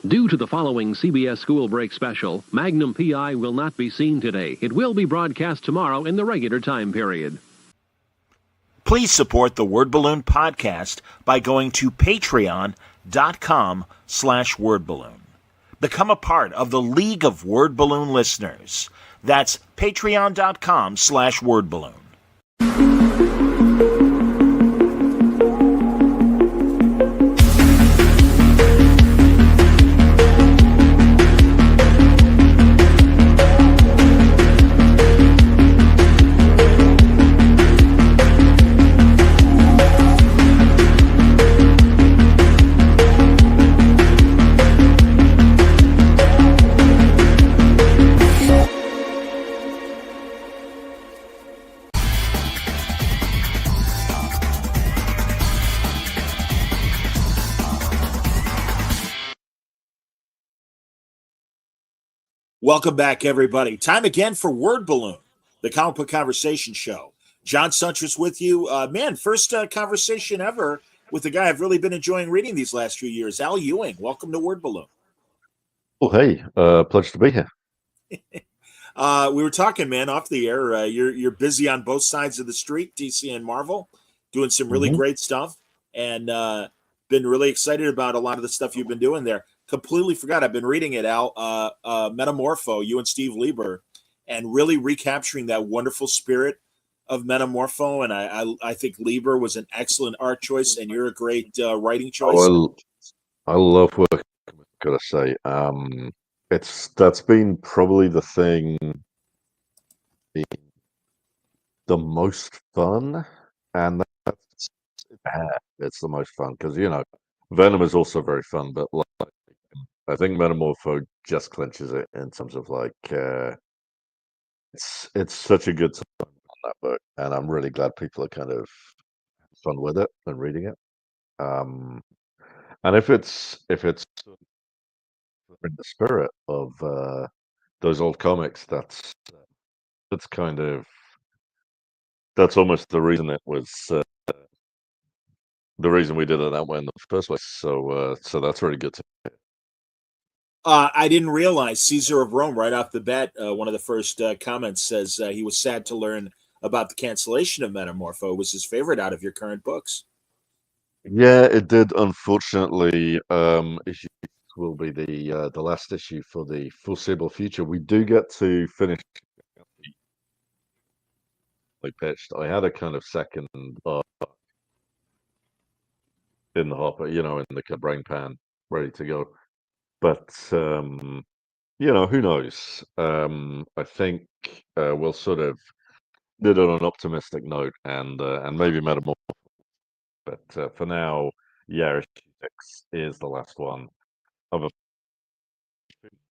Due to the following CBS School Break special, Magnum PI will not be seen today. It will be broadcast tomorrow in the regular time period. Please support the Word Balloon podcast by going to patreon.com/wordballoon. Become a part of the League of Word Balloon listeners. That's patreon.com/wordballoon. Welcome back, everybody. Time again for Word Balloon, the comic book conversation show. John Suntress with you. First conversation ever with the guy I've really been enjoying reading these last few years, Al Ewing. Welcome to Word Balloon. Oh, hey, pleasure to be here. We were talking, man, off the air. You're busy on both sides of the street, DC and Marvel, doing some really great stuff, and been really excited about a lot of the stuff you've been doing there. Completely forgot. I've been reading it, Al. Metamorpho, you and Steve Lieber, and really recapturing that wonderful spirit of Metamorpho. And I think Lieber was an excellent art choice, and you're a great writing choice. Well, I love working with, gotta say. That's been probably the thing, the most fun, and it's the most fun because Venom is also very fun, but like, I think Metamorpho just clinches it in terms of it's such a good time on that book, and I'm really glad people are kind of fun with it and reading it. And if it's in the spirit of those old comics, that's almost the reason it was the reason we did it that way in the first place. So that's really good to hear. I didn't realize Caesar of Rome right off the bat. One of the first comments says he was sad to learn about the cancellation of Metamorpho. It was his favorite out of your current books. Yeah, it did. Unfortunately, issue will be the last issue for the foreseeable future. We do get to finish. Pitched. I had a kind of second in the hopper, in the brain pan, ready to go. But who knows? I think we'll sort of did it on an optimistic note, and maybe Metamorpho. But for now, yeah, issue 6 is the last one.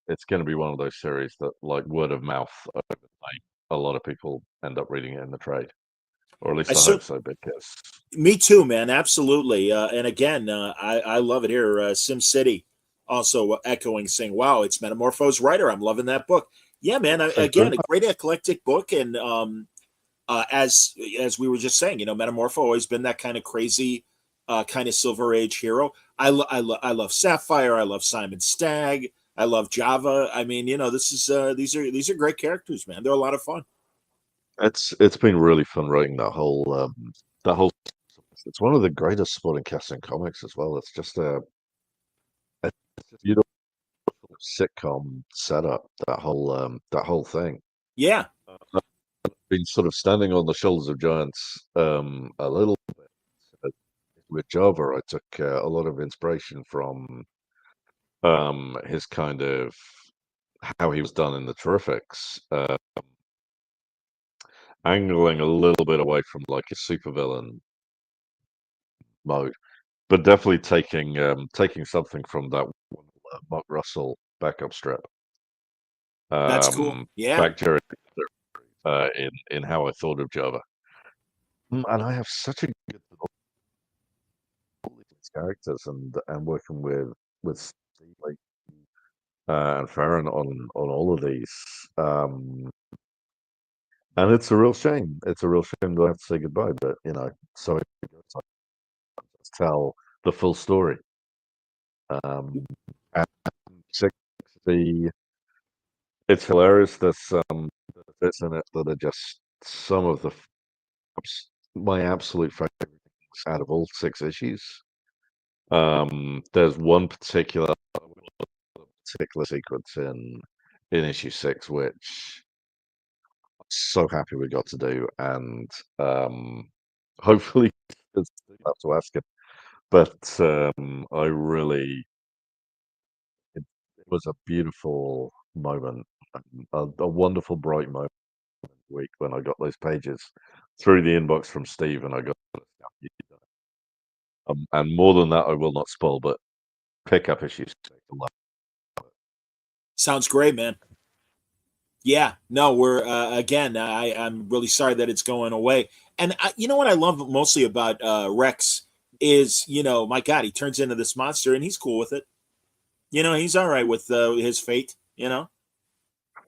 It's going to be one of those series that, like word of mouth, overnight, a lot of people end up reading it in the trade, or at least I hope so. Because me too, man, absolutely. And again, I love it here. Sim City also echoing, saying, "Wow, it's Metamorpho's writer. I'm loving that book." Yeah, man. Again, a great eclectic book, and as we were just saying, Metamorpho always been that kind of crazy, kind of Silver Age hero. I love Sapphire. I love Simon Stagg. I love Java. I mean, this is these are great characters, man. They're a lot of fun. it's been really fun writing that whole. It's one of the greatest supporting casts in comics as well. It's just a beautiful sitcom setup. That whole thing. Yeah. Been sort of standing on the shoulders of giants a little bit with Java. I took a lot of inspiration from his kind of how he was done in the Terrifics, angling a little bit away from like a supervillain mode, but definitely taking something from that Mark Russell backup strip. That's cool. Yeah. Back during in how I thought of Java. And I have such a good these characters and working with Steve and Farron on all of these. And it's a real shame. It's a real shame to have to say goodbye, but so tell the full story. And 60. It's hilarious. There's some bits in it that are just some of my absolute favorites out of all 6 issues. There's one particular sequence in issue 6 which I'm so happy we got to do, and hopefully I'll have to ask it. But I really, it was a beautiful moment, a wonderful bright moment week when I got those pages through the inbox from Steve, and I got and more than that, I will not spoil, but pick up issues. Sounds great, man. Yeah, no, we're again. I'm really sorry that it's going away. And you know what I love mostly about Rex is, my God, he turns into this monster and he's cool with it. He's all right with his fate.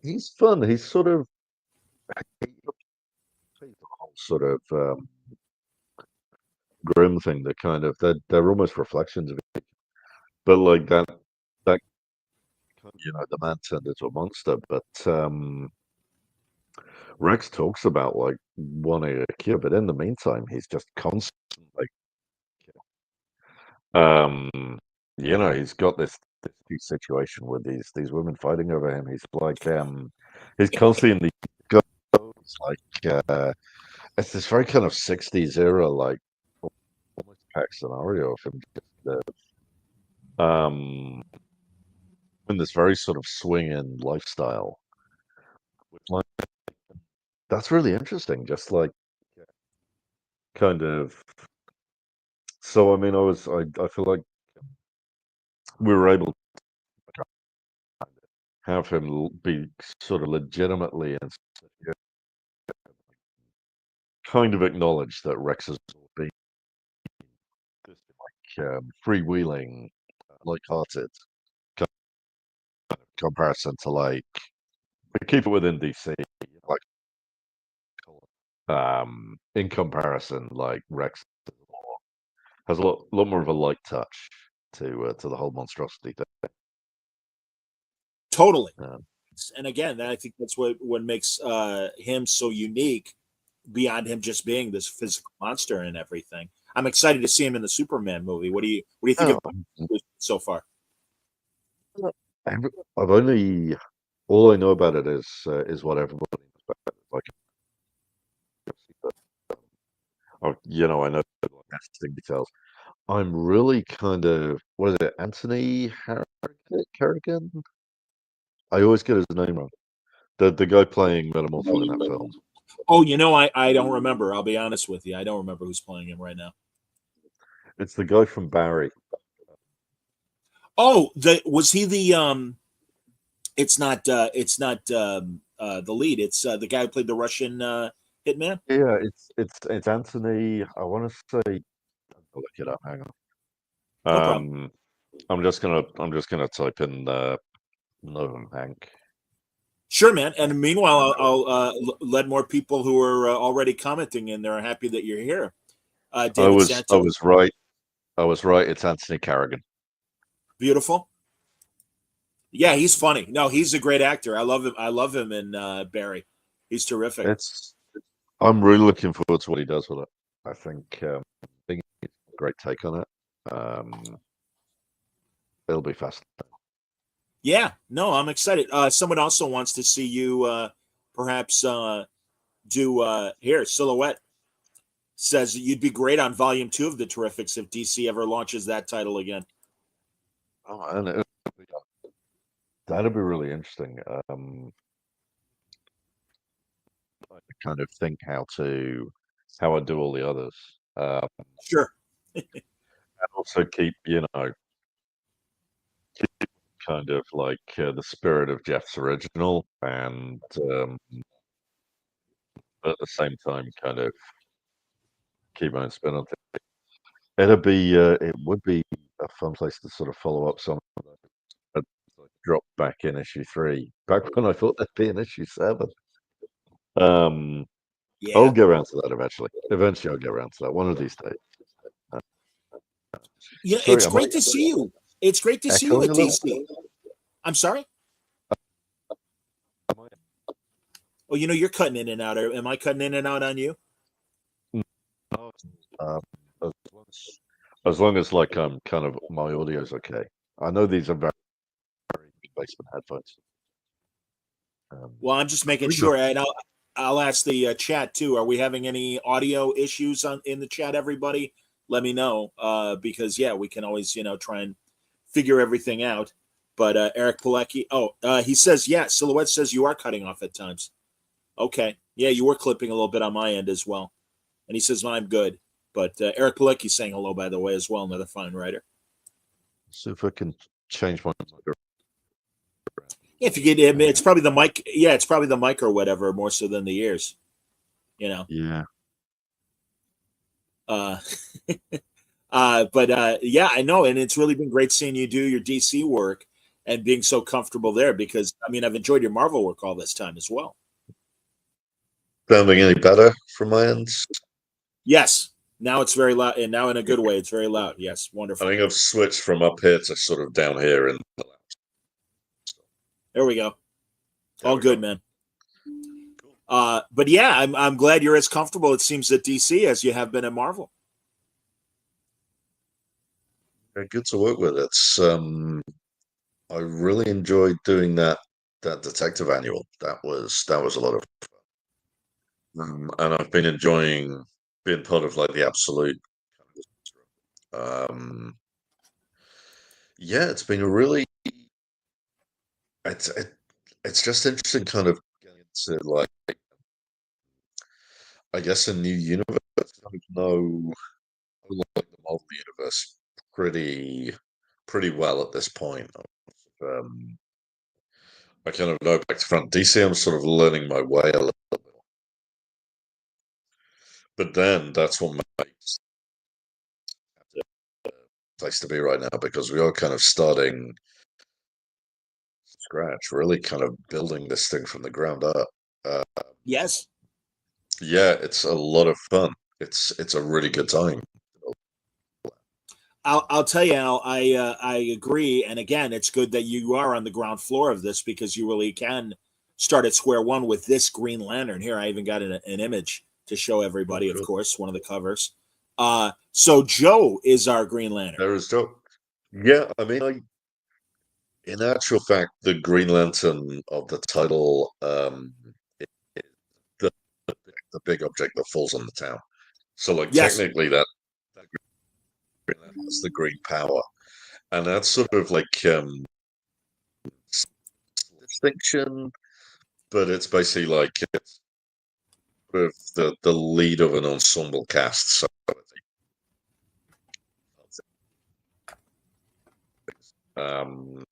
He's fun. He's sort of sort of grim thing. That kind of they're almost reflections of it, but like that the man turned into a monster. But Rex talks about like wanting a cure, but in the meantime, he's just constantly, he's got this situation with these women fighting over him. He's like, he's constantly in the goes like, it's this very kind of 60s era, like almost pack scenario of him just, in this very sort of swinging lifestyle. Like, that's really interesting. Just like kind of. So I mean, I feel like we were able to have him be sort of legitimately and kind of acknowledge that Rex has been this like freewheeling, light-hearted comparison to like we keep it within DC, like in comparison, like Rex has a lot more of a light touch to the whole monstrosity thing. Totally. And again, I think that's what makes him so unique, beyond him just being this physical monster and everything. I'm excited to see him in the Superman movie. What do you think of so far? I've only all I know about it is what everybody like. I know casting details. I'm really kind of what is it, Anthony Carrigan? I always get his name wrong. The guy playing Metamorpho in that film. Oh, I don't remember. I'll be honest with you. I don't remember who's playing him right now. It's the guy from Barry. Oh, was he the it's not the lead. It's the guy who played the Russian hitman. Yeah, it's Anthony. I want to say. I'll look it up. Hang on. No problem. I'm just gonna type in Nolan Hank. Sure, man. And meanwhile, I'll let more people who are already commenting and they're happy that you're here. David Santos. I was right. I was right. It's Anthony Carrigan. Beautiful. Yeah, he's funny. No, he's a great actor. I love him. I love him in Barry. He's terrific. I'm really looking forward to what he does with it. I think it's a great take on it. It'll be fascinating. Yeah, no, I'm excited. Someone also wants to see you perhaps do here, Silhouette says you'd be great on volume 2 of the Terrifics if DC ever launches that title again. Oh, and that'd be really interesting. I kind of think how I do all the others. Sure. And also keep kind of like the spirit of Jeff's original, and at the same time, kind of keep my own spin on things. It would be a fun place to sort of follow up some of that dropped back in issue 3, back when I thought there'd be an issue 7. Yeah. I'll get around to that eventually. Eventually, I'll get around to that one of these days. Yeah, it's great to see you. It's great to see you at DC. I'm sorry. Oh, you're cutting in and out. Am I cutting in and out on you? No, as as long as like I'm kind of my audio's okay. I know these are very, very good basement headphones. Well, I'm just I making believe that sure, and I'll ask the chat too. Are we having any audio issues in the chat? Everybody, let me know, because yeah, we can always try and figure everything out. But Eric Pilecki, he says yeah. Silhouette says you are cutting off at times. Okay, yeah, you were clipping a little bit on my end as well, and he says I'm good. But Eric Pilecki's saying hello, by the way, as well. Another fine writer. see if I can change my microphone. If you get him, it's probably the mic. Yeah, it's probably the mic or whatever, more so than the ears. You know. Yeah. Uh, but yeah, I know, and it's really been great seeing you do your DC work and being so comfortable there. Because I mean, I've enjoyed your Marvel work all this time as well. Sounding any better from my end? Yes, now it's very loud, and now in a good way, it's very loud. Yes, wonderful. I think I've switched from up here to sort of down here in the lab. There we go. There All we good, go. man. But yeah, I'm glad you're as comfortable, it seems, at DC as you have been at Marvel. Very good to work with. It's I really enjoyed doing that detective annual. That was a lot of and I've been enjoying being part of like the absolute um yeah, it's been a really it's it's just interesting kind of getting into like I guess a new universe. I know like the Marvel universe pretty well at this point. Um, I kind of know back to front. DC, I'm sort of learning my way a little bit, but then that's what makes it a place to be right now because we are kind of starting from scratch, really kind of building this thing from the ground up. Uh, Yes, yeah, it's a lot of fun. It's a really good time. I'll tell you, Al. I agree, and again, it's good that you are on the ground floor of this because you really can start at square one with this Green Lantern. Here, I even got an image to show Oh, everybody. Of good. course, one of the covers. So Joe is our Green Lantern. There is Joe. Yeah, I mean, in actual fact, the Green Lantern of the title, the the big object that falls on the town. So, like, Yes, technically, that Green Lantern has the green power, and that's sort of like distinction, but it's basically like it's sort of the lead of an ensemble cast. So, um,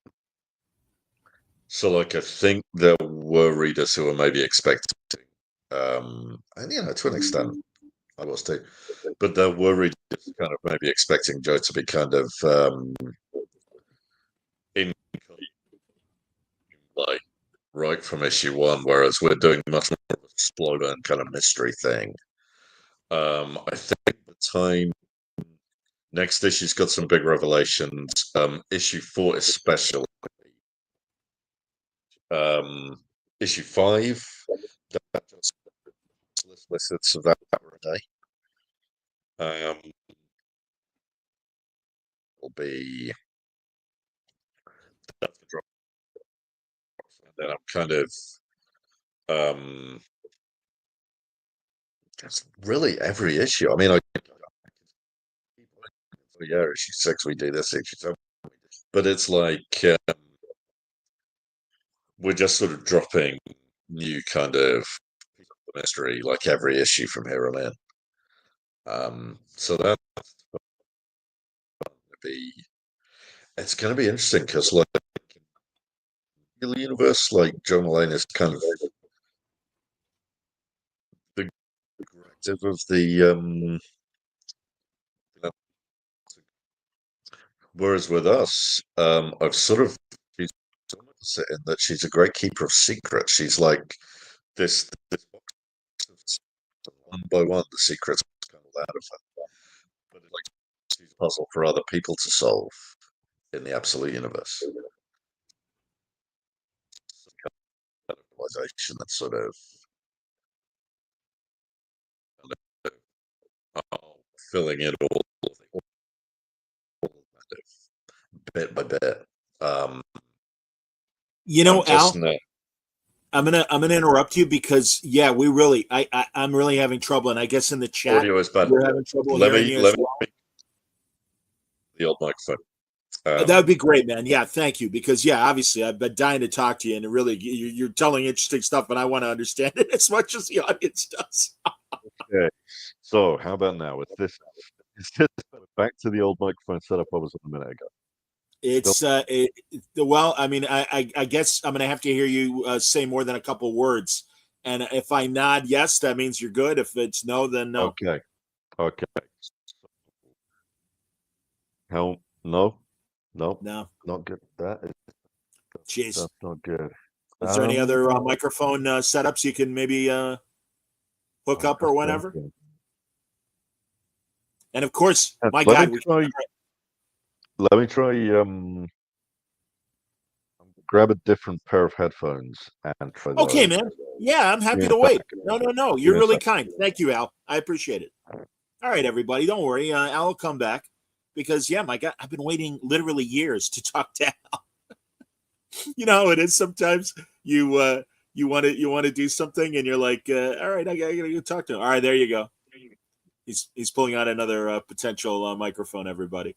so like I think there were readers who were maybe expecting, and to an extent, I was too. But they're worried, kind of maybe expecting Joe to be kind of in like right from issue one, whereas we're doing much more of a slow burn kind of mystery thing. I think the time next issue's got some big revelations. Issue four especially. Um, issue five that just listed Savannah Day. Will be that's the drop. And then I'm kind of um that's really every issue. I mean, yeah, issue six we do this, issue seven, but it's like we're just sort of dropping new kind of mystery like every issue from here on in. So that's gonna be it's going to be interesting because like in the universe, like Joe Mulaney is kind of the directive of the whereas with us, I've sort of she's opposite in that she's a great keeper of secrets. She's like this one by one the secrets come out of her. But it's like she's a puzzle for other people to solve in the absolute universe. civilization that's sort of filling it all bit by bit. Al, I'm gonna interrupt you because we really I'm really having trouble, and I guess in the chat Audio is bad. we're having trouble hearing you as well. The old microphone. That would be great, man. Yeah, thank you. Because obviously I've been dying to talk to you, and really you're telling interesting stuff, and I want to understand it as much as the audience does. Okay. So how about now? Is this back to the old microphone setup I was on a minute ago? It's well, I mean, I guess I'm gonna have to hear you say more than a couple words, and if I nod yes, that means you're good. If it's no, then no. Okay. How? No, not good. Jeez. That's not good. Is there any other microphone setups you can maybe hook up or whatever? And of course, my God, let me try. Grab a different pair of headphones and try. Okay, man. Yeah, I'm happy to wait. No. You're really kind. Thank you, Al. I appreciate it. All right, everybody. Don't worry. Al will come back because, my God, I've been waiting literally years to talk to Al. You know how it is sometimes. You want to do something and you're like, all right, I gotta go talk to him. All right, there you go. He's pulling out another potential microphone. Everybody,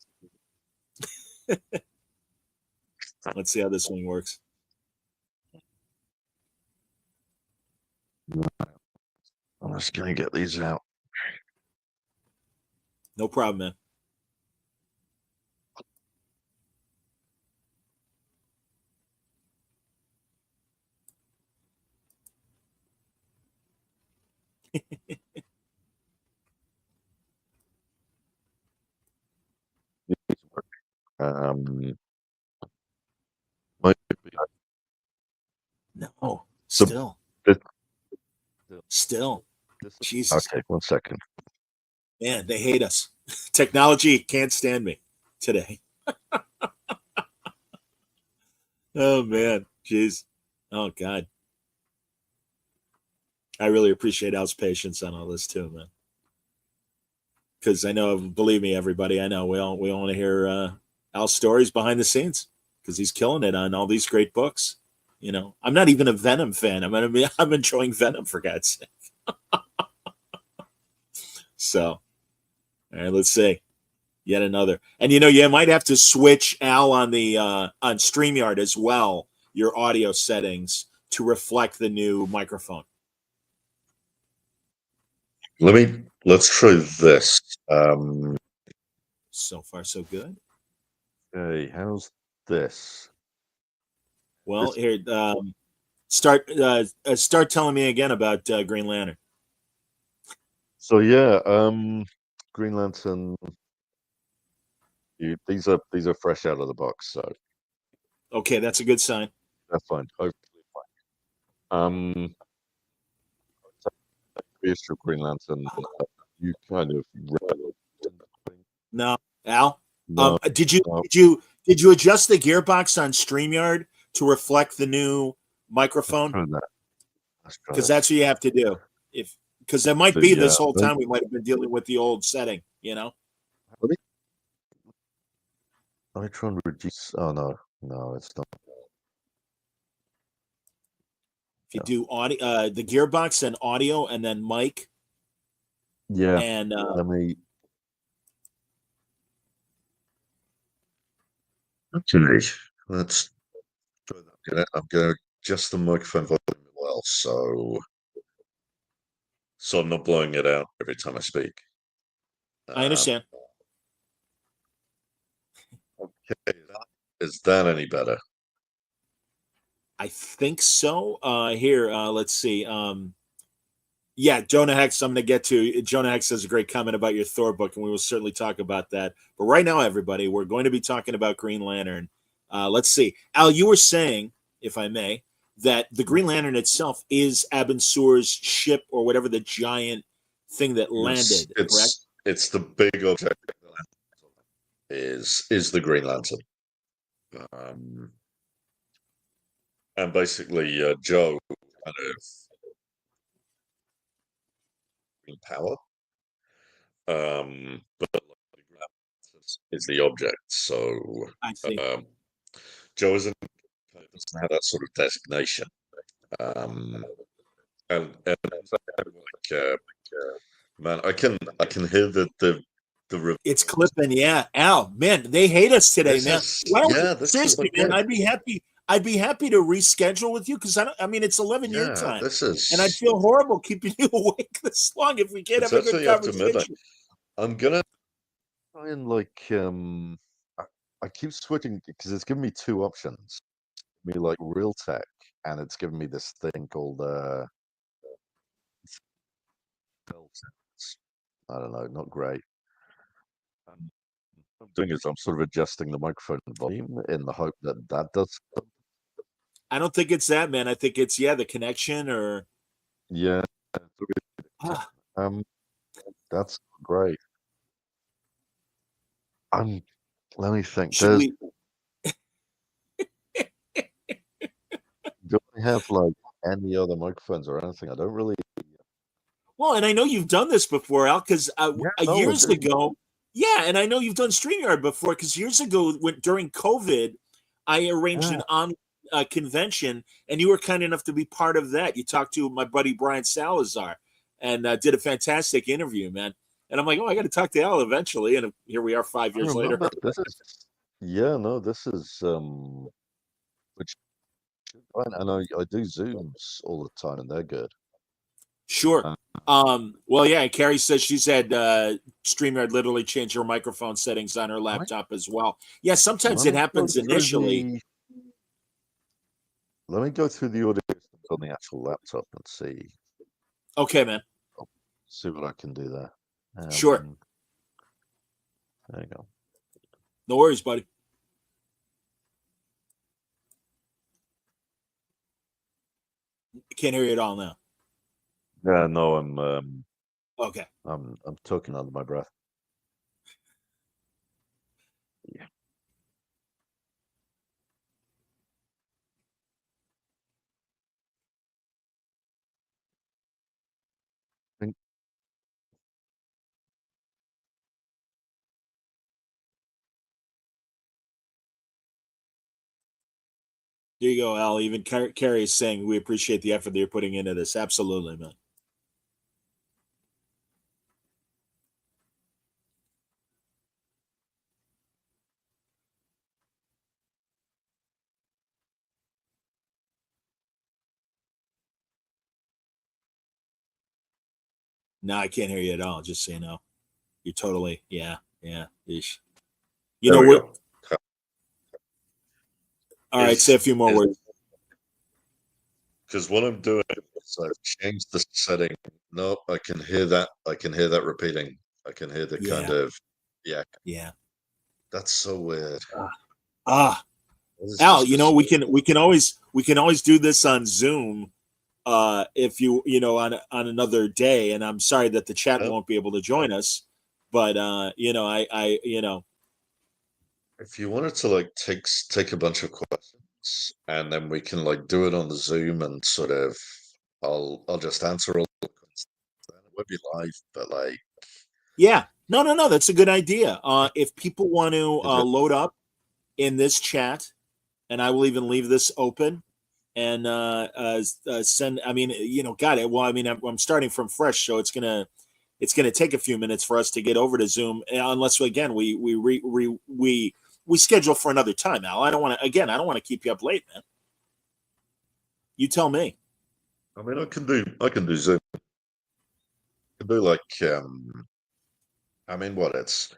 let's see how this one works. I'm just gonna get these out. No problem, man. No, still. Jesus. Okay, 1 second. Man, they hate us. Technology can't stand me today. Oh man, jeez. Oh God. I really appreciate Al's patience on all this too, man. Because I know, believe me, everybody, I know we all want to hear Al's stories behind the scenes because he's killing it on all these great books. I'm not even a Venom fan. I'm enjoying Venom for God's sake. So, all right, let's see. Yet another, and you might have to switch Al on the on StreamYard as well. Your audio settings to reflect the new microphone. Let's try this. So far, so good. Okay, how's this? Well, here, start telling me again about Green Lantern. So Green Lantern. These are fresh out of the box, so okay, that's a good sign. That's fine. Hopefully fine. Issue Green Lantern. You kind of no, Al. No, did you adjust the gearbox on StreamYard to reflect the new microphone? Because that's what you have to do. Because there might be this whole time we might have been dealing with the old setting. Let me try and reduce. Oh no, it's not. If you do audio, the gearbox and audio, and then mic. Yeah. And let me. Okay, let's. I'm gonna adjust the microphone volume as well, so I'm not blowing it out every time I speak. I understand. Okay, is that any better? I think so. Here, let's see. Yeah, Jonah Hex, I'm going to get to. Jonah Hex has a great comment about your Thor book, and we will certainly talk about that. But right now, everybody, we're going to be talking about Green Lantern. Let's see. Al, you were saying, if I may, that the Green Lantern itself is Abin Sur's ship or whatever the giant thing that landed, correct? It's the big object is the Green Lantern. And basically, Joe kind of power. But the ground is the object. So I see. Joe doesn't have that sort of designation. And man, I can hear It's clipping, yeah. Al, man, they hate us today, this man. is Why don't we, yeah, this is seriously, man? okay. I'd be happy to reschedule with you because I mean, it's 11 your Yeah, time, this and I'd is feel horrible keeping you awake this long if we can't it's have a good actually after midnight. conversation. I'm gonna try and I, I keep switching because it's giving me two options. Me like real tech, and it's giving me this thing called I don't know, not great. Um, what I'm doing is I'm sort of adjusting the microphone volume in the hope that that does. I don't think it's that, man. I think it's the connection or Yeah, ah, um, that's great. I'm. Let me think. should we? Do I have like any other microphones or anything? I don't really. Well, and I know you've done this before, Al, because Yeah, no, I years do. ago, yeah, and I know you've done StreamYard before because years ago, during COVID, I arranged Yeah, an on convention, and you were kind enough to be part of that. You talked to my buddy Brian Salazar, and did a fantastic interview, man. And I'm like, oh, I got to talk to Al eventually, and here we are five I years later. remember. This is. Yeah, no, this is. Which I know I do Zooms all the time, and they're good. Sure. Uh, Well, yeah, Carrie says she's had StreamYard literally change her microphone settings on her let me laptop as well. Yeah, sometimes let it me go happens through initially. the let me go through the audio systems on the actual laptop and Okay, man. see what I can do there. Sure. There you go. No worries, buddy. Can't hear you at all now. Yeah, no, Okay. I'm talking under my breath. Yeah. Think- There you go, Al. Even Carrie is saying we appreciate the effort that you're putting into this. Absolutely, man. No, I can't hear you at all. Just so you know, you're totally, yeah. Yeesh. You There know we what? go. All right, say a few more words. Because what I'm doing is I've changed the setting. No, I can hear that. I can hear that repeating. I can hear the kind Yeah, of yeah. yeah. That's so weird. Ah, It's Al. just You know we can always do this on Zoom. If on another day, and I'm sorry that the chat yeah. won't be able to join us, but If you wanted to like take a bunch of questions and then we can like do it on the Zoom and sort of I'll just answer all the questions. It would be live, but like yeah, no, that's a good idea. If people want to is it load up in this chat, and I will even leave this open and send. I mean, got it. Well, I mean, I'm starting from fresh, so it's gonna take a few minutes for us to get over to Zoom, unless again we schedule for another time. Al, I don't want to keep you up late, man. You tell me. I mean I can do Zoom. I can do like I mean what it's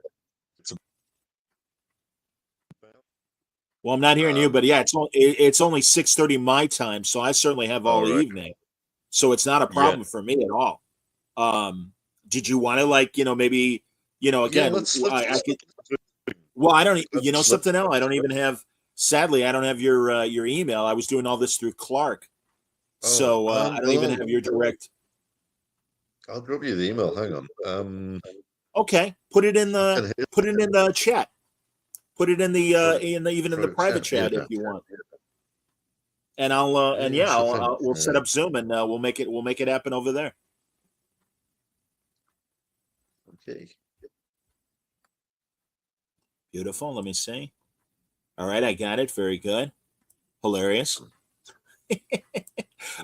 Well, I'm not hearing you, but um yeah, it's only 6:30 my time, so I certainly have all all right. evening, so it's not a Yeah. problem for me at all. Um, did you want to maybe Yeah, again I could. do Well, I don't. let's Something else. I don't even have. Sadly, I don't have your email. I was doing all this through Clark, oh so I don't even well have your direct. I'll drop you the email. Hang on. Okay, put it in I the can hear chat. Put it in the private even in the private private chat. chat Yeah. if you want. and we'll set up Zoom and we'll make it happen over there. Okay. Beautiful. Let me see. All right, I got it. Very good. Hilarious. All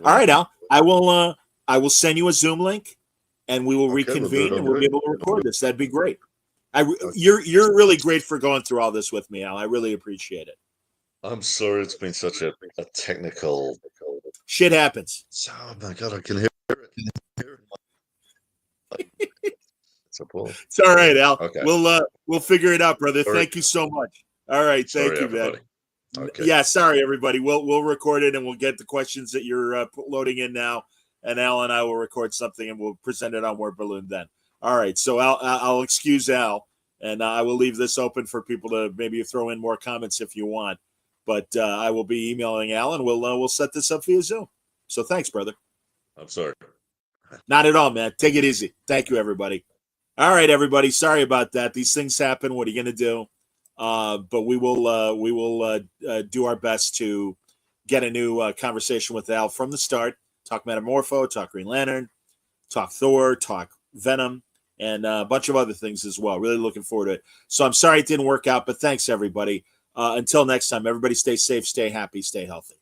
right, Al. I will send you a Zoom link, and we will reconvene, and we'll be able to record this. That'd be great. You're really great for going through all this with me, Al. I really appreciate it. I'm sorry it's been such a technical. Shit happens. Oh my God, I can hear it. It's all right, Al. Okay. We'll figure it out, brother. Sorry. Thank you so much. All right, thank you, man. Okay. Yeah, sorry, everybody. We'll record it, and we'll get the questions that you're loading in now, and Al and I will record something, and we'll present it on Word Balloon then. All right, so I'll excuse Al, and I will leave this open for people to maybe throw in more comments if you want. But I will be emailing Al, and we'll set this up via Zoom. So thanks, brother. I'm sorry. Not at all, man. Take it easy. Thank you, everybody. All right, everybody. Sorry about that. These things happen. What are you going to do? But we will do our best to get a new conversation with Al from the start. Talk Metamorpho, talk Green Lantern, talk Thor, talk Venom, and a bunch of other things as well. Really looking forward to it. So I'm sorry it didn't work out, but thanks, everybody. Until next time, everybody stay safe, stay happy, stay healthy.